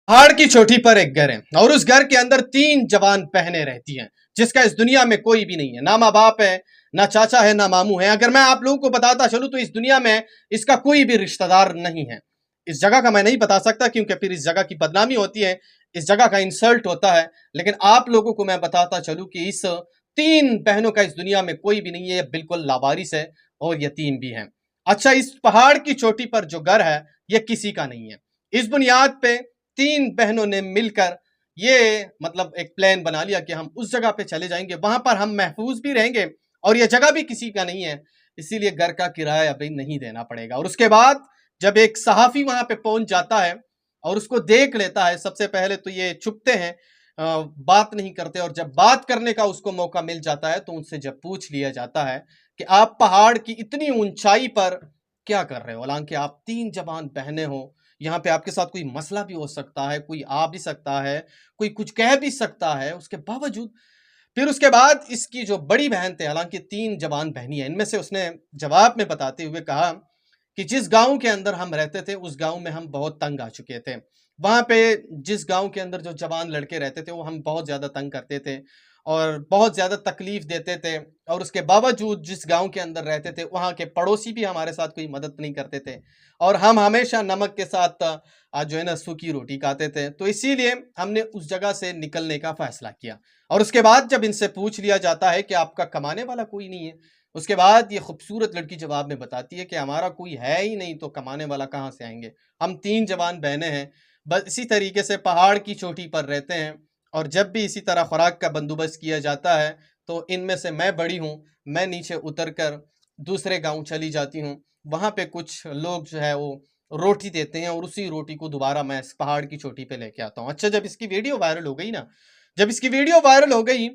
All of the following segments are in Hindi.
पहाड़ की चोटी पर एक घर है और उस घर के अंदर तीन जवान बहनें रहती हैं जिसका इस दुनिया में कोई भी नहीं है। ना माँ बाप है, ना चाचा है, ना मामू है। अगर मैं आप लोगों को बताता चलूं तो इस दुनिया में इसका कोई भी रिश्तेदार नहीं है। इस जगह का मैं नहीं बता सकता क्योंकि फिर इस जगह की बदनामी होती है, इस जगह का इंसल्ट होता है। लेकिन आप लोगों को मैं बताता चलूं कि इस तीन बहनों का इस दुनिया में कोई भी नहीं है, बिल्कुल लावारिस है और यतीम भी है। अच्छा, इस पहाड़ की चोटी पर जो घर है यह किसी का नहीं है। इस बुनियाद पे तीन बहनों ने मिलकर ये मतलब एक प्लान बना लिया कि हम उस जगह पे चले जाएंगे, वहां पर हम महफूज भी रहेंगे और ये जगह भी किसी का नहीं है, इसीलिए घर का किराया अभी नहीं देना पड़ेगा। और उसके बाद जब एक सहाफी वहां पे पहुंच जाता है और उसको देख लेता है, सबसे पहले तो ये छुपते हैं, बात नहीं करते। और जब बात करने का उसको मौका मिल जाता है तो उनसे जब पूछ लिया जाता है कि आप पहाड़ की इतनी ऊंचाई पर क्या कर रहे हो, हालांकि आप तीन जवान बहनें हो, यहाँ पे आपके साथ कोई मसला भी हो सकता है, कोई आ भी सकता है, कोई कुछ कह भी सकता है, उसके बावजूद फिर उसके बाद इसकी जो बड़ी बहन थे, हालांकि तीन जवान बहनी है, इनमें से उसने जवाब में बताते हुए कहा कि जिस गांव के अंदर हम रहते थे उस गांव में हम बहुत तंग आ चुके थे। वहां पे जिस गांव के अंदर जो जवान लड़के रहते थे वो हम बहुत ज्यादा तंग करते थे और बहुत ज्यादा तकलीफ देते थे। और उसके बावजूद जिस गांव के अंदर रहते थे वहां के पड़ोसी भी हमारे साथ कोई मदद नहीं करते थे और हम हमेशा नमक के साथ जो है ना सूखी रोटी खाते थे। तो इसीलिए हमने उस जगह से निकलने का फैसला किया। और उसके बाद जब इनसे पूछ लिया जाता है कि आपका कमाने वाला कोई नहीं है, उसके बाद ये खूबसूरत लड़की जवाब में बताती है कि हमारा कोई है ही नहीं तो कमाने वाला कहाँ से आएंगे, हम तीन जवान बहनें हैं, बस इसी तरीके से पहाड़ की चोटी पर रहते हैं और जब भी इसी तरह खुराक का बंदोबस्त किया जाता है तो इनमें से मैं बड़ी हूँ, मैं नीचे उतर कर दूसरे गांव चली जाती हूँ। वहाँ पे कुछ लोग जो है वो रोटी देते हैं और उसी रोटी को दोबारा मैं इस पहाड़ की चोटी पे लेके आता हूँ। अच्छा, जब इसकी वीडियो वायरल हो गई ना, जब इसकी वीडियो वायरल हो गई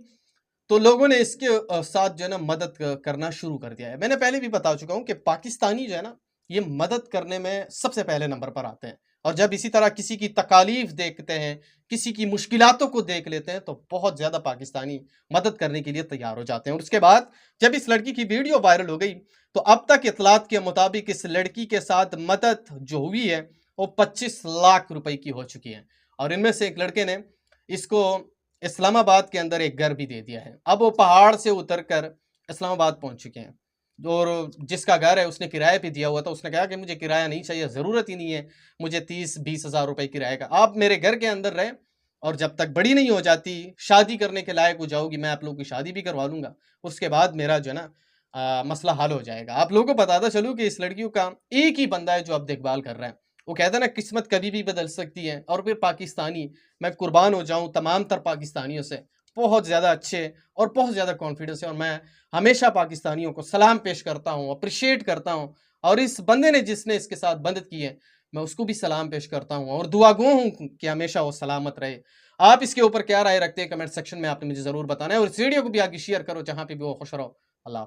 तो लोगों ने इसके साथ जो है ना मदद करना शुरू कर दिया है। मैंने पहले भी बता चुका हूँ कि पाकिस्तानी जो है ना ये मदद करने में सबसे पहले नंबर पर आते हैं। और जब इसी तरह किसी की तकालीफ देखते हैं, किसी की मुश्किलातों को देख लेते हैं तो बहुत ज़्यादा पाकिस्तानी मदद करने के लिए तैयार हो जाते हैं। और उसके बाद जब इस लड़की की वीडियो वायरल हो गई तो अब तक इतलात के मुताबिक इस लड़की के साथ मदद जो हुई है वो 25 लाख रुपए की हो चुकी है। और इनमें से एक लड़के ने इसको इस्लामाबाद के अंदर एक घर भी दे दिया है। अब वो पहाड़ से उतरकर इस्लामाबाद पहुंच चुके हैं और जिसका घर है उसने किराया भी दिया हुआ था। उसने कहा कि मुझे किराया नहीं चाहिए, ज़रूरत ही नहीं है मुझे 30-20 हज़ार रुपए किराए का, आप मेरे घर के अंदर रहे और जब तक बड़ी नहीं हो जाती, शादी करने के लायक हो जाओगी, मैं आप लोगों की शादी भी करवा लूंगा, उसके बाद मेरा जो है ना मसला हल हो जाएगा। आप लोगों को बताता चलूँ कि इस लड़कियों का एक ही बंदा है जो अब देखभाल कर रहा है। वो कहता है ना किस्मत कभी भी बदल सकती है। और फिर पाकिस्तानी, मैं कुर्बान हो जाऊं तमाम तर पाकिस्तानियों से, बहुत ज़्यादा अच्छे और बहुत ज़्यादा कॉन्फिडेंस है और मैं हमेशा पाकिस्तानियों को सलाम पेश करता हूं, अप्रिशिएट करता हूं। और इस बंदे ने जिसने इसके साथ मदद की है मैं उसको भी सलाम पेश करता हूं और दुआ गो हूं कि हमेशा वो सलामत रहे। आप इसके ऊपर क्या राय रखते हैं कमेंट सेक्शन में आपने मुझे ज़रूर बताना है और इस वीडियो को भी आगे शेयर करो जहां पे भी वो खुश रहो। अल्लाह।